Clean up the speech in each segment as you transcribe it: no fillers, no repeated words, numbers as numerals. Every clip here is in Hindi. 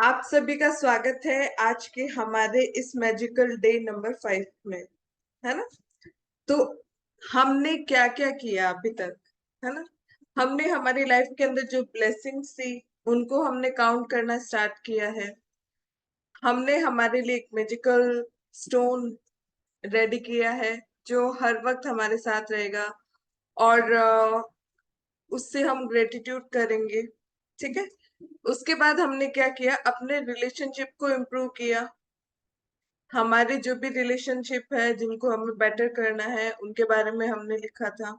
आप सभी का स्वागत है आज के हमारे इस मैजिकल डे नंबर 5 में। है ना। तो हमने क्या क्या किया अभी तक। है ना। हमने हमारी लाइफ के अंदर जो ब्लेसिंग्स थी उनको हमने काउंट करना स्टार्ट किया है। हमने हमारे लिए एक मैजिकल स्टोन रेडी किया है जो हर वक्त हमारे साथ रहेगा। और उससे हम ग्रेटिट्यूड करेंगे। ठीक है। उसके बाद हमने क्या किया, अपने रिलेशनशिप को इम्प्रूव किया। हमारे जो भी रिलेशनशिप है जिनको हमें बेटर करना है उनके बारे में हमने लिखा था।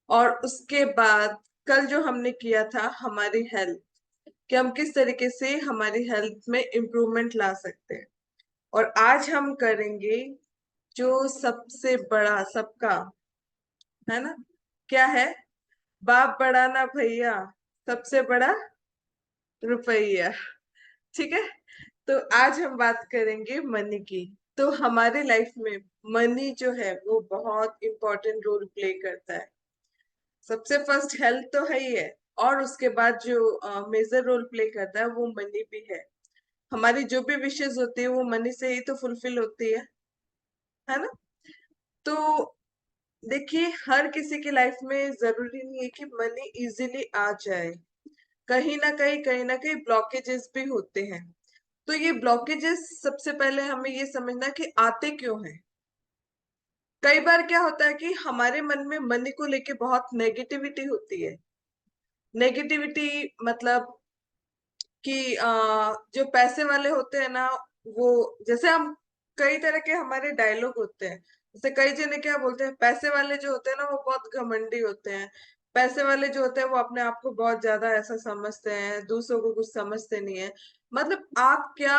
और उसके बाद कल जो हमने किया था हमारी हेल्थ, कि हम किस तरीके से हमारी हेल्थ में इम्प्रूवमेंट ला सकते हैं। और आज हम करेंगे जो सबसे बड़ा सबका, है ना, क्या है, बाप बड़ा ना भैया, सबसे बड़ा रुपया। ठीक है। तो आज हम बात करेंगे मनी की। तो हमारे लाइफ में मनी जो है वो बहुत इंपॉर्टेंट रोल प्ले करता है। सबसे फर्स्ट हेल्थ तो है ही है, और उसके बाद जो मेजर रोल प्ले करता है वो मनी भी है। हमारी जो भी विशेष होती है वो मनी से ही तो फुलफिल होती है ना। तो देखिए, हर किसी की लाइफ में जरूरी नहीं है कि मनी इजीली आ जाए। कहीं ना कहीं ब्लॉकेजेस भी होते हैं। तो ये ब्लॉकेजेस सबसे पहले हमें ये समझना कि आते क्यों हैं। कई बार क्या होता है कि हमारे मन में मनी को लेके बहुत नेगेटिविटी होती है। नेगेटिविटी मतलब कि जो पैसे वाले होते हैं ना, वो, जैसे हम, कई तरह के हमारे डायलॉग होते हैं। जैसे कई जने क्या बोलते हैं, पैसे वाले जो होते हैं ना वो बहुत घमंडी होते हैं। पैसे वाले जो होते हैं वो अपने आप को बहुत ज्यादा ऐसा समझते हैं, दूसरों को कुछ समझते नहीं है। मतलब आप क्या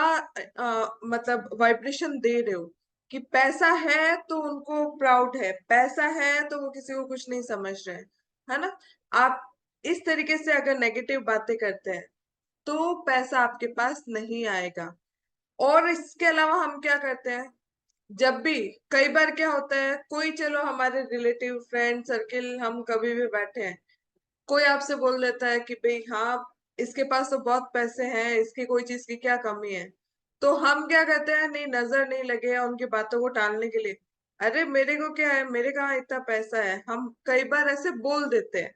मतलब वाइब्रेशन दे रहे हो कि पैसा है तो उनको प्राउड है, पैसा है तो वो किसी को कुछ नहीं समझ रहे हैं। है ना। आप इस तरीके से अगर नेगेटिव बातें करते हैं तो पैसा आपके पास नहीं आएगा। और इसके अलावा हम क्या करते हैं, जब भी, कई बार क्या होता है, कोई, चलो हमारे रिलेटिव फ्रेंड सर्किल, हम कभी भी बैठे हैं, कोई आपसे बोल देता है कि भाई हाँ, इसके पास तो बहुत पैसे हैं, इसकी कोई चीज की क्या कमी है। तो हम क्या करते हैं, नहीं, नजर नहीं लगे या उनकी बातों को टालने के लिए, अरे मेरे को क्या है, मेरे कहाँ इतना पैसा है, हम कई बार ऐसे बोल देते हैं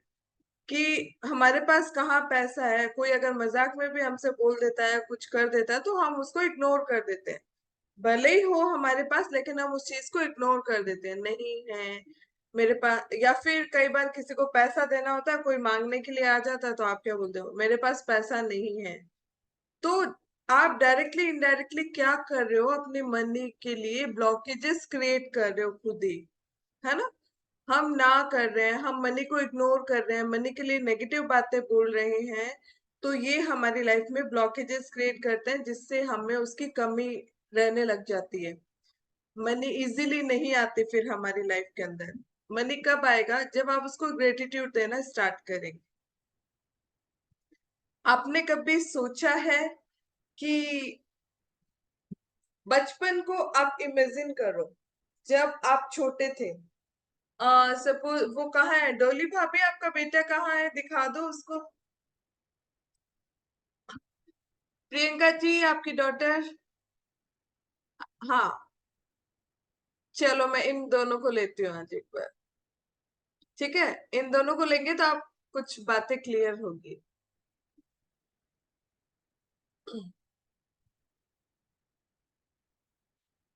कि हमारे पास कहाँ पैसा है। कोई अगर मजाक में भी हमसे बोल देता है, कुछ कर देता है, तो हम उसको इग्नोर कर देते हैं। भले ही हो हमारे पास, लेकिन हम उस चीज को इग्नोर कर देते हैं, नहीं है मेरे पास। या फिर कई बार किसी को पैसा देना होता है, कोई मांगने के लिए आ जाता है, तो आप क्या बोलते हो, मेरे पास पैसा नहीं है। तो आप डायरेक्टली इनडायरेक्टली क्या कर रहे हो, अपने मनी के लिए ब्लॉकेजेस क्रिएट कर रहे हो खुद ही। है ना। हम ना कर रहे हैं, हम मनी को इग्नोर कर रहे हैं, मनी के लिए नेगेटिव बातें बोल रहे हैं। तो ये हमारी लाइफ में ब्लॉकेजेस क्रिएट करते हैं जिससे हमें उसकी कमी रहने लग जाती है। मनी इजीली नहीं आती फिर हमारी लाइफ के अंदर। मनी कब आएगा, जब आप उसको ग्रेटिट्यूड देना स्टार्ट करेंगे। आपने कभी सोचा है कि बचपन को आप इमेजिन करो, जब आप छोटे थे। सपोज वो कहाँ है, डोली भाभी, आपका बेटा कहाँ है, दिखा दो उसको। प्रियंका जी, आपकी डॉटर। हाँ, चलो मैं इन दोनों को लेती हूँ आज एक बार। ठीक है। इन दोनों को लेंगे तो आप कुछ बातें क्लियर होगी।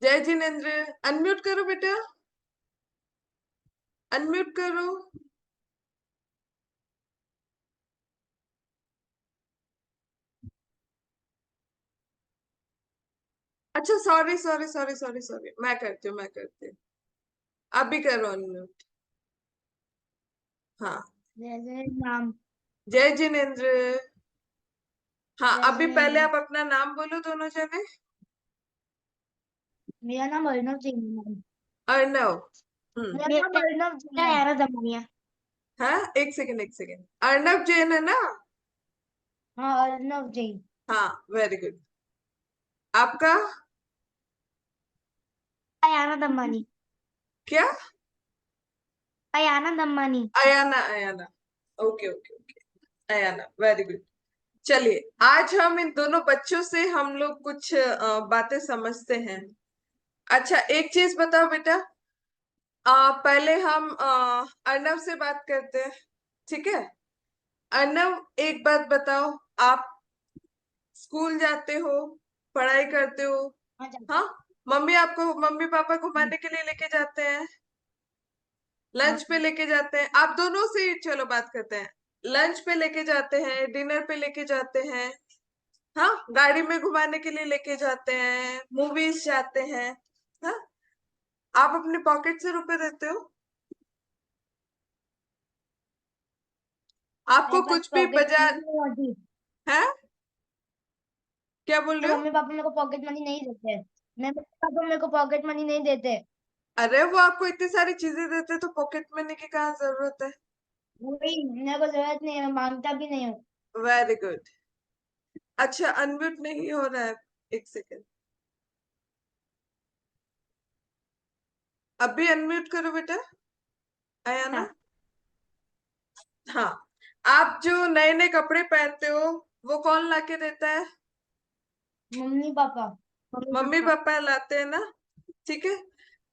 जय जिनेन्द्र, अनम्यूट करो बेटा, अनम्यूट करो। अच्छा, sorry sorry sorry sorry sorry, मैं करती हूँ, मैं करती हूँ। आप भी करो अनम्यूट। हाँ। जय जय नाम। जय जिनेन्द्र। हाँ, जय अभी पहले जिनेन्द्र। आप अपना नाम बोलो दोनों जने। मेरा नाम अर्णव जैन है मैम। अर्णव। मेरा नाम अर्णव जैन है। यारा दमनिया। हाँ, एक सेकंड एक सेकंड, अर्णव जैन है ना। हाँ, अर्णव जैन। हाँ, वेरी गुड। आपका? अयाना दम्मानी। क्या? Ayana Dammani. Ayana, Ayana. Okay okay okay. Ayana, very good. चलिए आज हम इन दोनों बच्चों से हम लोग कुछ बातें समझते हैं। अच्छा एक चीज बताओ बेटा, पहले हम अर्नव से बात करते हैं, ठीक है। अर्नव एक बात बताओ, आप स्कूल जाते हो, पढ़ाई करते हो? हाँ हाँ। मम्मी पापा घुमाने के लिए लेके जाते हैं, हाँ लंच पे लेके जाते हैं, आप दोनों से ही चलो बात करते हैं। लंच पे लेके जाते हैं, डिनर पे लेके जाते हैं, हाँ, गाड़ी में घुमाने के लिए लेके जाते हैं, मूवीज जाते हैं। हाँ, आप अपने पॉकेट से रुपए देते हो? आपको मेरे पास कुछ भी पॉकेट मनी बाजार नहीं होती। है? क्या बोल मेरे रहे हो? मम्मी पापा मेरे को पॉकेट मनी नहीं देते। मेरे मम्मी पापा मेरे को पॉकेट मनी नहीं देते। अरे वो आपको इतनी सारी चीजें देते तो पॉकेट मनी की कहाँ जरूरत है? वही मेरे को जरूरत नहीं है, मैं मांगता भी नहीं हूँ। Very good. अच्छा अनम्यूट नहीं हो रहा है, एक सेकेंड, अभी अनम्यूट करो बेटा, आया ना? हाँ। हाँ। आप जो नए नए कपड़े पहनते हो वो कौन लाके देता है? Mummy papa. Mummy mummy papa. पापा लाते हैं ना, ठीक है।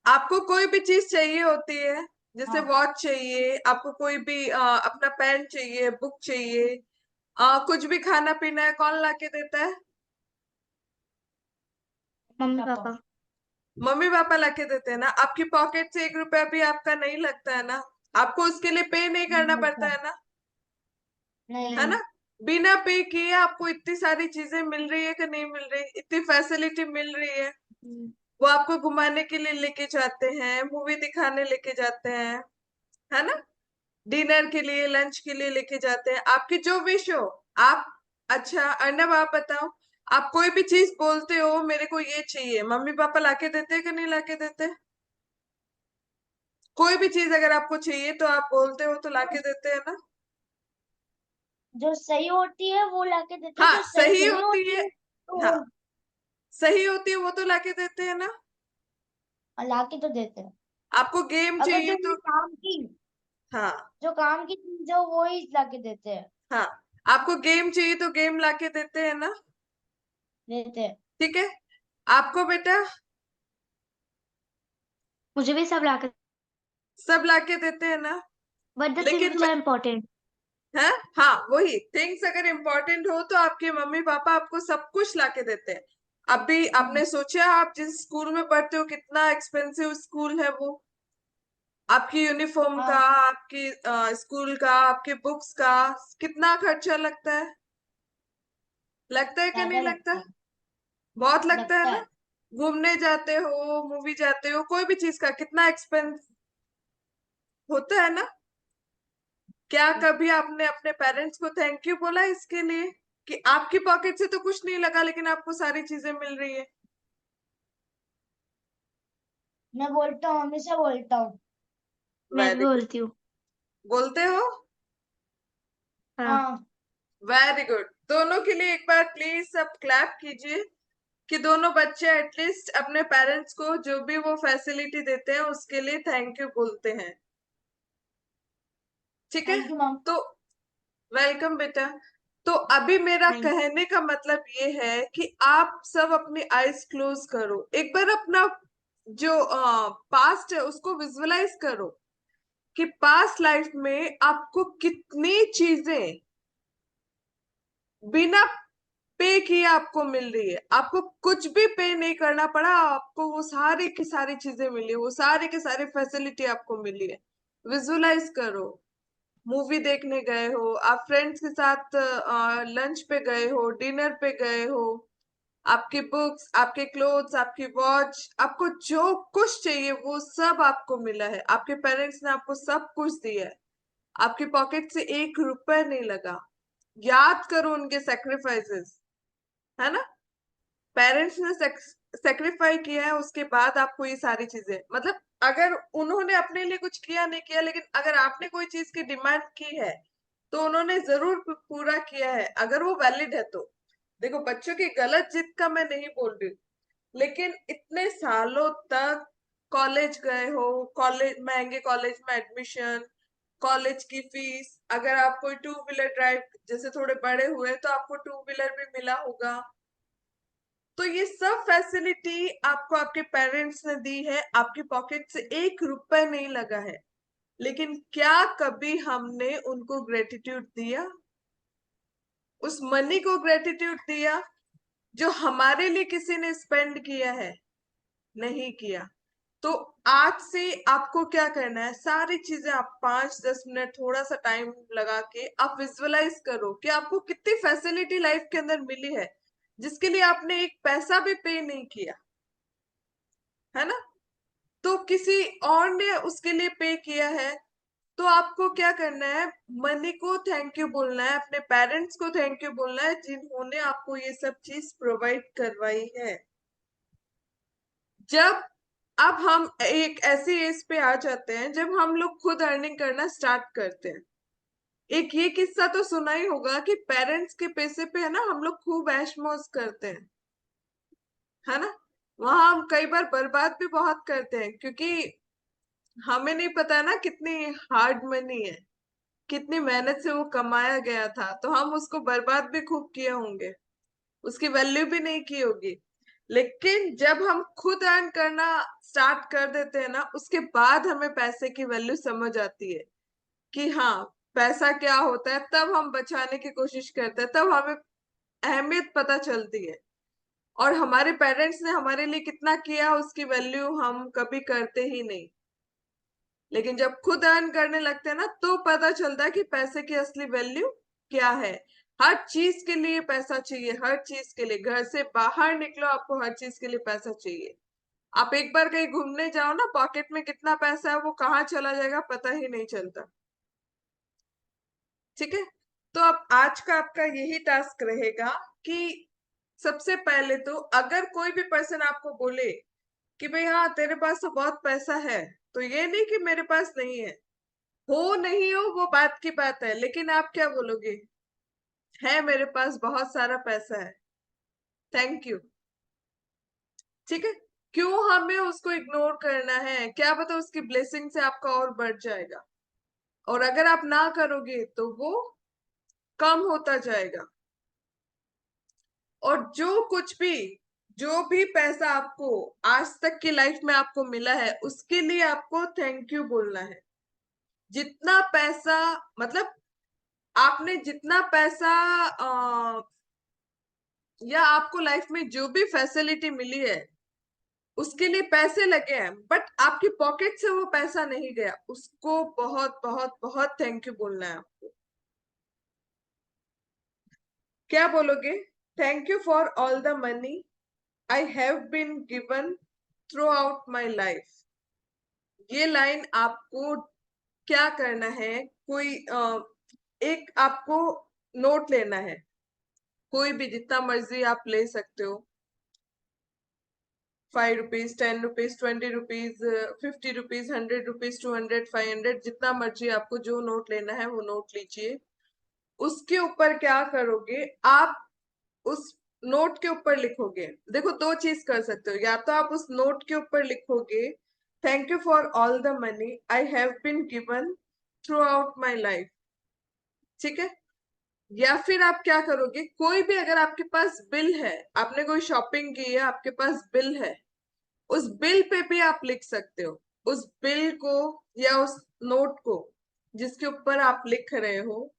आपको कोई भी चीज चाहिए होती है, जैसे हाँ। वॉच चाहिए, आपको कोई भी अपना पेन चाहिए, बुक चाहिए, कुछ भी खाना पीना है, कौन लाके देता है? Mummy papa. मम्मी पापा लाके देते हैं ना। आपकी पॉकेट से 1 रुपया भी आपका नहीं लगता है ना, आपको उसके लिए पे नहीं करना नहीं पड़ता लगता। है ना, है नहीं। ना। बिना पे किए आपको इतनी सारी चीजें मिल रही है कि नहीं मिल रही, इतनी फैसिलिटी मिल रही है। वो आपको घुमाने के लिए लेके जाते हैं, मूवी दिखाने लेके जाते हैं, है ना, डिनर के लिए, लंच के लिए लेके जाते हैं, आपकी जो विश हो। आप, अच्छा अर्नब आप बताओ, आप कोई भी चीज बोलते हो मेरे को ये चाहिए, मम्मी पापा लाके देते हैं कि नहीं लाके देते? कोई भी चीज अगर आपको चाहिए तो आप बोलते हो तो लाके देते हैं ना? जो सही होती है वो लाके देते, हाँ जो सही सही नहीं होती है, होती है तो हाँ वो सही होती है वो तो लाके देते हैं ना। लाके तो देते हैं। आपको गेम अगर चाहिए जो तो, ये काम की हाँ जो काम की चीज है वो ही लाके देते हैं। हाँ, आपको गेम चाहिए तो गेम लाके देते हैं ना, देते हैं। ठीक है। आपको बेटा मुझे भी सब लाके। सब लाके देते हैं ना, बट द लेकिन थिंग्स आर इम्पोर्टेंट। है, हाँ वही थिंग्स अगर इम्पोर्टेंट हो तो आपके मम्मी पापा आपको सब कुछ लाके देते हैं। अभी आपने सोचा आप जिस स्कूल में पढ़ते हो कितना एक्सपेंसिव स्कूल है वो, आपकी यूनिफॉर्म का, हाँ। आपकी स्कूल का, आपके बुक्स का कितना खर्चा लगता है? लगता है कि ज्यादा नहीं लगता? लगता है। बहुत लगता है लगता ना। है। घूमने जाते हो, मूवी जाते हो, कोई भी चीज का कितना एक्सपेंस होता है ना। क्या कभी आपने अपने पेरेंट्स को थैंक यू बोला इसके लिए कि आपकी पॉकेट से तो कुछ नहीं लगा लेकिन आपको सारी चीजें मिल रही है? मैं बोलता हूँ, हमेशा बोलता हूँ। मैं भी वेरी गुड। बोलती हूँ। बोलते हो? हाँ। Very good. दोनों के लिए एक बार प्लीज सब क्लैप कीजिए कि दोनों बच्चे एटलीस्ट अपने पेरेंट्स को जो भी वो फैसिलिटी देते हैं उसके लिए थैंक यू बोलते हैं, ठीक है। Thank you ma'am. तो वेलकम बेटा। तो अभी मेरा थैंक। कहने का मतलब ये है कि आप सब अपनी आईज क्लोज करो, एक बार अपना जो पास्ट है उसको विजुअलाइज करो कि पास्ट लाइफ में आपको कितनी चीजें बिना पे किए आपको मिल रही है, आपको कुछ भी पे नहीं करना पड़ा, आपको वो सारी की सारी चीजें मिली, वो सारी की सारी फैसिलिटी आपको मिली है। विजुअलाइज करो, मूवी देखने गए हो, आप फ्रेंड्स के साथ लंच पे गए हो, डिनर पे गए हो, आपकी बुक्स, आपके क्लोथ्स, आपकी वॉच, आपको जो कुछ चाहिए वो सब आपको मिला है, आपके पेरेंट्स ने आपको सब कुछ दिया है, आपकी पॉकेट से 1 रुपया नहीं लगा। याद करो उनके सेक्रीफाइसेस, है ना। पेरेंट्स ने सेक्रीफाई किया है, उसके बाद आपको ये सारी चीजें, मतलब अगर उन्होंने अपने लिए कुछ किया नहीं किया, लेकिन अगर आपने कोई चीज की डिमांड की है तो उन्होंने जरूर पूरा किया है, अगर वो वैलिड है तो। देखो बच्चों की गलत जिद का मैं नहीं बोल रही हूँ, लेकिन इतने सालों तक कॉलेज गए हो, कॉलेज महंगे कॉलेज में एडमिशन, कॉलेज की फीस, अगर आप कोई टू व्हीलर ड्राइव, जैसे थोड़े बड़े हुए तो आपको टू व्हीलर भी मिला होगा। तो ये सब फैसिलिटी आपको आपके पेरेंट्स ने दी है, आपकी पॉकेट से 1 रुपए नहीं लगा है। लेकिन क्या कभी हमने उनको ग्रेटिट्यूड दिया, उस मनी को ग्रेटिट्यूड दिया जो हमारे लिए किसी ने स्पेंड किया है? नहीं किया। तो आज से आपको क्या करना है, सारी चीजें आप 5-10 मिनट थोड़ा सा टाइम लगा के आप विजुअलाइज करो कि आपको कितनी फैसिलिटी लाइफ के अंदर मिली है, जिसके लिए आपने एक पैसा भी पे नहीं किया, है ना? तो किसी और ने उसके लिए पे किया है। तो आपको क्या करना है, मनी को थैंक यू बोलना है, अपने पेरेंट्स को थैंक यू बोलना है जिन्होंने आपको ये सब चीज प्रोवाइड करवाई है। जब अब हम एक ऐसी एज पे आ जाते हैं जब हम लोग खुद अर्निंग करना स्टार्ट करते हैं। एक ये किस्सा तो सुना ही होगा कि पेरेंट्स के पैसे पे है ना हम लोग खूब ऐश मौज करते हैं, है ना? वहां हम कई बार बर्बाद भी बहुत करते हैं, क्योंकि हमें नहीं पता ना कितनी हार्ड मनी है, कितनी मेहनत से वो कमाया गया था, तो हम उसको बर्बाद भी खूब किए होंगे, उसकी वैल्यू भी नहीं की होगी। लेकिन जब हम खुद अर्न करना स्टार्ट कर देते हैं ना, उसके बाद हमें पैसे की वैल्यू समझ आती है कि हाँ, पैसा क्या होता है। तब हम बचाने की कोशिश करते हैं, तब हमें अहमियत पता चलती है। और हमारे पेरेंट्स ने हमारे लिए कितना किया उसकी वैल्यू हम कभी करते ही नहीं। लेकिन जब खुद अर्न करने लगते हैं ना, तो पता चलता है कि पैसे की असली वैल्यू क्या है। हर चीज के लिए पैसा चाहिए, हर चीज के लिए। घर से बाहर निकलो, आपको हर चीज के लिए पैसा चाहिए। आप एक बार कहीं घूमने जाओ ना, पॉकेट में कितना पैसा है वो कहाँ चला जाएगा पता ही नहीं चलता। ठीक है? तो अब आज का आपका यही टास्क रहेगा कि सबसे पहले तो अगर कोई भी पर्सन आपको बोले कि भाई हाँ तेरे पास तो बहुत पैसा है, तो ये नहीं कि मेरे पास नहीं है। हो नहीं हो वो बात की बात है, लेकिन आप क्या बोलोगे? है, मेरे पास बहुत सारा पैसा है, थैंक यू। ठीक है? क्यों हमें उसको इग्नोर करना है? क्या पता उसकी ब्लेसिंग से आपका और बढ़ जाएगा। और अगर आप ना करोगे तो वो कम होता जाएगा। और जो भी पैसा आपको आज तक की लाइफ में आपको मिला है, उसके लिए आपको थैंक यू बोलना है। जितना पैसा, मतलब आपने जितना पैसा या आपको लाइफ में जो भी फैसिलिटी मिली है, उसके लिए पैसे लगे हैं, बट आपकी पॉकेट से वो पैसा नहीं गया, उसको बहुत बहुत बहुत थैंक यू बोलना है आपको। क्या बोलोगे? Thank you for all the money I have been given throughout my life. ये लाइन आपको क्या करना है, कोई एक आपको नोट लेना है, कोई भी जितना मर्जी आप ले सकते हो। 5 rupees, 10 rupees, 20 rupees, 50 rupees, 100 rupees, 200, 500, जितना मर्जी आपको जो नोट लेना है वो नोट लीजिए। उसके ऊपर क्या करोगे आप? उस नोट के ऊपर लिखोगे, देखो दो चीज कर सकते हो, या तो आप उस नोट के ऊपर लिखोगे thank you for all the money I have been given throughout my life. ठीक है? या फिर आप क्या करोगे, कोई भी अगर आपके पास बिल है, आपने कोई शॉपिंग की है, आपके पास बिल है, उस बिल पे भी आप लिख सकते हो। उस बिल को या उस नोट को जिसके ऊपर आप लिख रहे हो,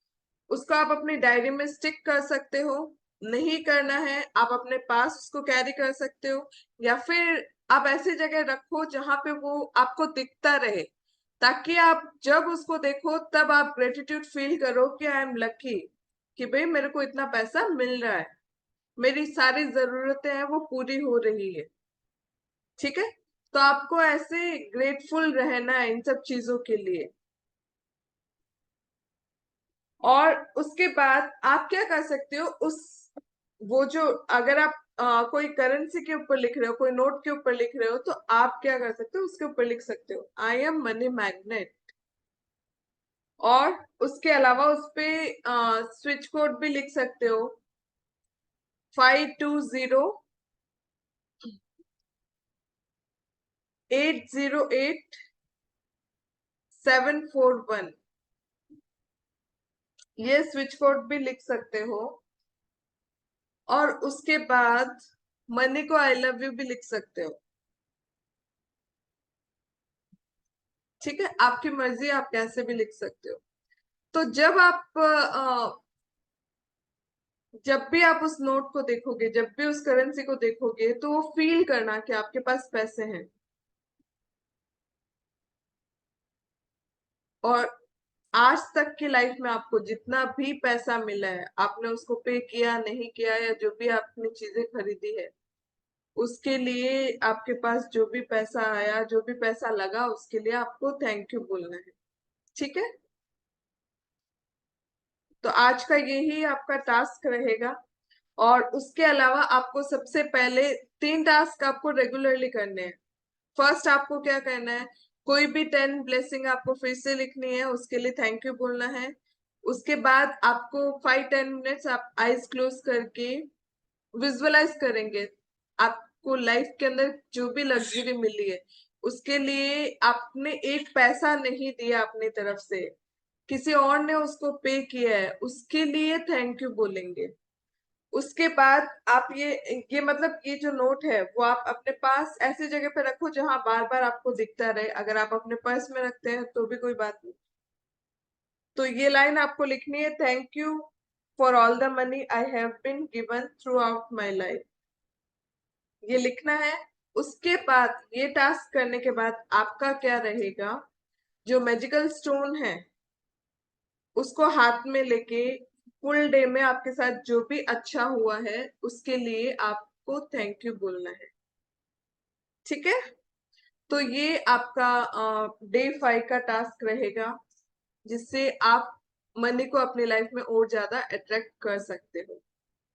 उसको आप अपनी डायरी में स्टिक कर सकते हो। नहीं करना है, आप अपने पास उसको कैरी कर सकते हो, या फिर आप ऐसी जगह रखो जहां पे वो आपको दिखता रहे, ताकि आप जब उसको देखो तब आप ग्रेटिट्यूड फील करो कि आई एम लकी, कि भाई मेरे को इतना पैसा मिल रहा है, मेरी सारी जरूरतें हैं वो पूरी हो रही है। ठीक है? तो आपको ऐसे ग्रेटफुल रहना है इन सब चीजों के लिए। और उसके बाद आप क्या कर सकते हो, उस वो जो, अगर आप कोई करेंसी के ऊपर लिख रहे हो, कोई नोट के ऊपर लिख रहे हो, तो आप क्या कर सकते हो, उसके ऊपर लिख सकते हो आई एम मनी मैग्नेट। और उसके अलावा उस पे स्विच कोड भी लिख सकते हो, 520-808-741। ये स्विच कोड भी लिख सकते हो, और उसके बाद मनी को आई लव यू भी लिख सकते हो। ठीक है, आपकी मर्जी, आप कैसे भी लिख सकते हो। तो जब भी आप उस नोट को देखोगे, जब भी उस करेंसी को देखोगे, तो वो फील करना कि आपके पास पैसे हैं। और आज तक की लाइफ में आपको जितना भी पैसा मिला है, आपने उसको पे किया नहीं किया, या जो भी आपने चीजें खरीदी है, उसके लिए आपके पास जो भी पैसा आया, जो भी पैसा लगा, उसके लिए आपको थैंक यू बोलना है। ठीक है, तो आज का यही आपका टास्क रहेगा। और उसके अलावा आपको सबसे पहले 3 टास्क आपको रेगुलरली करने हैं। फर्स्ट आपको क्या करना है, कोई भी 10 ब्लेसिंग आपको फिर से लिखनी है, उसके लिए थैंक यू बोलना है। उसके बाद आपको 5-10 मिनट्स आप आईज क्लोज करके विजुअलाइज करेंगे आपको लाइफ के अंदर जो भी लग्जरी मिली है, उसके लिए आपने एक पैसा नहीं दिया अपनी तरफ से, किसी और ने उसको पे किया है, उसके लिए थैंक यू बोलेंगे। उसके बाद आप ये मतलब ये जो नोट है वो आप अपने पास ऐसी जगह पे रखो जहां बार बार आपको दिखता रहे। अगर आप अपने पर्स में रखते हैं तो भी कोई बात नहीं। तो ये लाइन आपको लिखनी है, thank you for all the money I have been given throughout my life, ये लिखना है। उसके बाद ये टास्क करने के बाद आपका क्या रहेगा, जो मैजिकल स्टोन है उसको हाथ में लेके फुल डे में आपके साथ जो भी अच्छा हुआ है उसके लिए आपको थैंक यू बोलना है। ठीक है, तो ये आपका डे 5 का टास्क रहेगा, जिससे आप मनी को अपनी लाइफ में और ज्यादा अट्रैक्ट कर सकते हो।